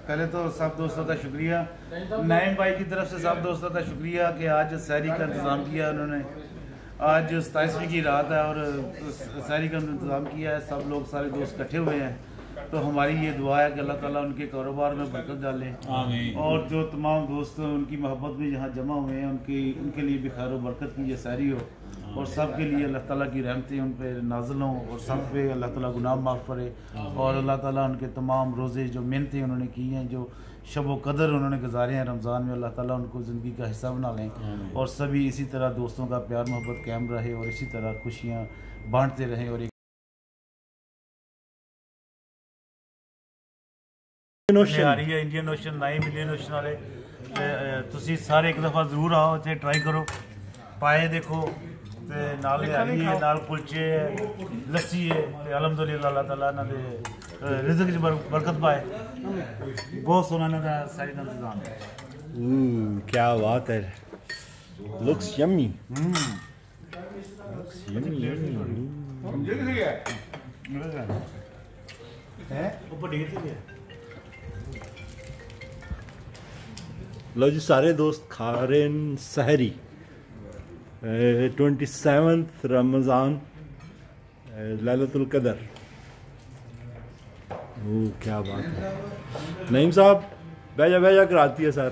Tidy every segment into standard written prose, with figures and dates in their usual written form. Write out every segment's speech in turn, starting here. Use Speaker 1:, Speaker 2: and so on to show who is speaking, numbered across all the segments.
Speaker 1: पहले तो सब दोस्तों का शुक्रिया, नईम भाई की तरफ से सब दोस्तों का शुक्रिया कि आज सहरी का इंतज़ाम किया उन्होंने। आज 27वीं की रात है और सहरी का इंतज़ाम किया है, सब लोग सारे दोस्त इकट्ठे हुए हैं। तो हमारी ये दुआ है कि अल्लाह ताला उनके कारोबार में बरकत डालें और जो तमाम दोस्त उनकी मोहब्बत में यहाँ जमा हुए हैं उनके लिए भी खैर बरकत की ये सहरी हो और सब के लिए अल्लाह ताला की रहमतें उन पर नाज़िल हों और सब पे अल्लाह ताला गुनाह माफ़ करे और अल्लाह ताला उनके तमाम रोज़े जो मेहनतें उन्होंने की हैं, जो शब व कदर उन्होंने गुजारे हैं रमज़ान में, अल्लाह ताला उनको ज़िंदगी का हिस्सा बना लें और सभी इसी तरह दोस्तों का प्यार मोहब्बत कायम रहे और इसी तरह खुशियाँ बांटते रहें। और आ रही है इंडियन ओशन, नाइम इंडियन ओशन वाले, तुसी सारे एक दफ़ा ज़रूर आओ, इतने ट्राई करो। पाए देखो ते नाल हरी है, नाल कुलचे है, लस्सी है, अलहमदुलिल्लाह अल्लाह ताला इन्हां दे रिज़्क च बरकत पाए। बहुत सोहना इन्हां दा सारी दा इंतज़ाम है।
Speaker 2: क्या बात है, लुक्स यम्मी। लो जी सारे दोस्त खा रहे हैं सहरी, 27th रमज़ान लैलतुल कदर। क्या बात है, नईम साहब भेजा भेजा कराती है सर।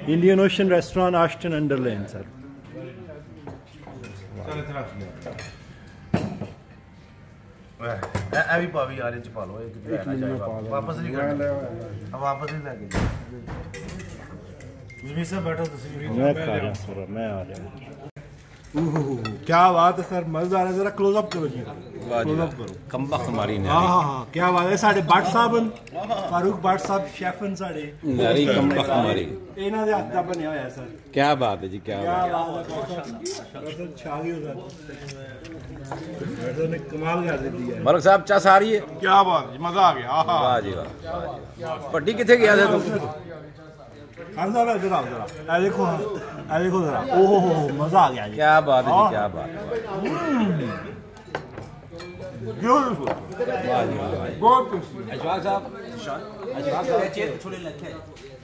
Speaker 2: इंडियन ओशन रेस्टोरेंट आस्टन अंडरलैंड सर।
Speaker 1: भी पावी यार च पा लो, वापस नहीं करना, वापस नहीं लेके जमीन से बैठो।
Speaker 2: मैं खा रहा सर, मैं आ रहा हूँ। क्या बात है सर, मजेदार है। जरा क्लोज अप करो जी, क्लोज अप करो।
Speaker 3: कंबख्त मारी ने।
Speaker 2: हाँ क्या बात है। साढ़े भट्ट साहब फारूक भट्ट साहब शेफन साढ़े
Speaker 3: नारी कंबख्त मारी
Speaker 2: इन्हां दे हत्थ दा बनिया होया सर।
Speaker 3: क्या बात है जी, क्या बात
Speaker 2: है। छा गई सर, ने कमाल कर दी है।
Speaker 3: मलिक साहब चा सारी है,
Speaker 1: क्या बात है, मजा आ गया।
Speaker 3: वाह जी वाह। पट्टी किथे गया था तू?
Speaker 2: इधर आओ जरा, देखो जरा। ओहो मजा आ गया जी।
Speaker 3: क्या बात है जी, क्या बात है।
Speaker 2: बहुत
Speaker 3: अशफाक साहब,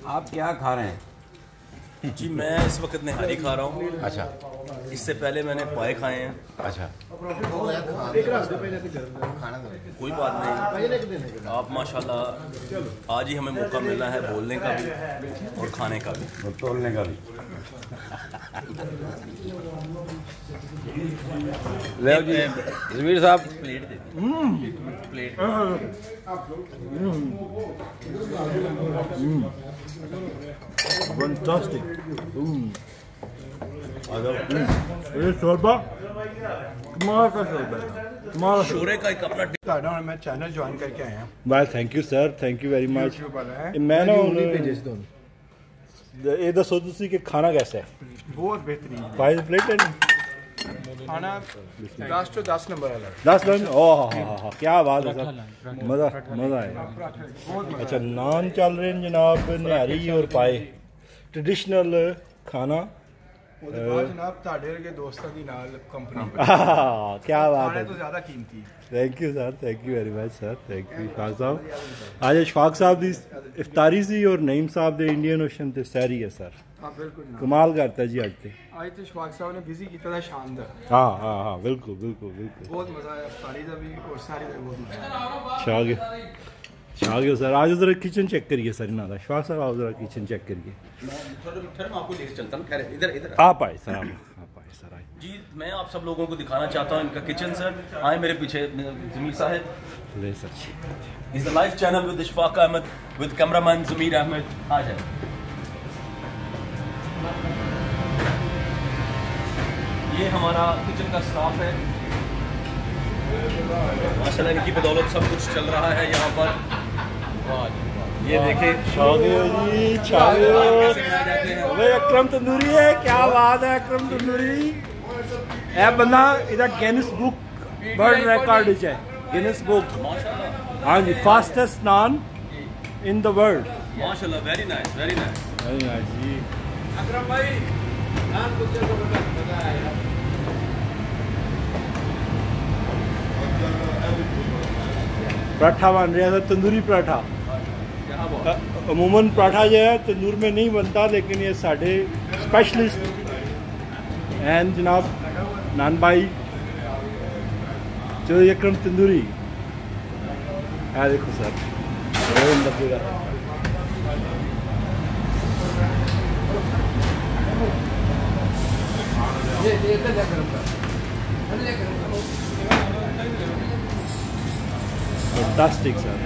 Speaker 3: आप क्या खा रहे हैं?
Speaker 4: जी मैं इस वक्त निहारी खा रहा हूँ।
Speaker 3: अच्छा,
Speaker 4: इससे पहले मैंने पाए खाए हैं।
Speaker 3: अच्छा,
Speaker 4: कोई बात नहीं, आप माशाल्लाह आज ही हमें मौका मिला है बोलने का भी और खाने का भी
Speaker 3: और तोलने का भी। ले जी जमीर साहब,
Speaker 4: प्लेट दे प्लेट।
Speaker 2: फैंटास्टिक। ये शोरबा कमाल का शोरबा, कमाल
Speaker 4: शोरे का एक अपना
Speaker 5: मैं चैनल ज्वाइन करके आया हूँ।
Speaker 2: भाई thank you sir, thank you very much. मैं ना ये दसो तुसी कि खाना कैसा है?
Speaker 5: बहुत बेहतरीन है।
Speaker 2: 5 प्लेट है
Speaker 5: खाना 10 to 10 नंबर है।
Speaker 2: 10 लन। ओह हाँ, क्या बात है सर, मज़ा है। अच्छा नान चल रहे हैं जनाब, निहारी और पाए, ट्रेडिशनल खाना।
Speaker 5: जनाब ताड़े के दोस्तों की नाल कंपनी
Speaker 2: क्या बात है,
Speaker 5: तो ज़्यादा कीमती।
Speaker 2: Thank you sir, thank you very much sir, thank you Ishfaq साहब। आज इशफाक साहब की इफ्तारी सी और नईम साहब दे इंडियन ओशन ते सहरी है सर।
Speaker 5: हाँ बिल्कुल
Speaker 2: कमाल करता है जी। आज तो
Speaker 5: इशफाक साहब ने बिजी किया था, शानदार।
Speaker 2: हाँ बिल्कुल बिल्कुल बिल्कुल,
Speaker 5: बहुत मज़ा आया इफ्तारी का भी और सारी का बहुत मज़ा आया।
Speaker 2: शागिर सर आज जरा किचन चेक करिए सर इन्हों का। इशफाक साहब आप जरा किचन चेक करिए।
Speaker 4: आपको लेकर चलता हूँ, इधर
Speaker 2: आप आए सर, आप आए सर आए
Speaker 4: जी। मैं आप सब लोगों को दिखाना चाहता हूँ इनका किचन। सर आए मेरे पीछे जमीर साहब।
Speaker 2: ले sir,
Speaker 4: is the live channel with Ishfaq Ahmed with cameraman Zameer Ahmed. आ जाए। ये हमारा किचन का स्टाफ है, माशाल्लाह इनकी बदौलत सब कुछ चल रहा है यहाँ पर। ये देखें
Speaker 2: अकरम तंदूरी है, क्या बात है अकरम तंदूरी। ए बंदा इधर गिनीज बुक वर्ल्ड रिकॉर्ड है, गिनीज बुक। हाँ जी, fastest naan in the world.
Speaker 4: माशाल्लाह, very nice, very nice,
Speaker 2: very nice जी।
Speaker 4: अकरम भाई नान कुछ
Speaker 2: पराठा बन रहा था, तंदूरी पराठा। अमूमन पराठा जो है तंदूर में नहीं बनता, लेकिन ये साढ़े स्पेशलिस्ट हैं जनाब नान भाई जो अकरम तंदूरी है। देखो सर फैंटास्टिक सर।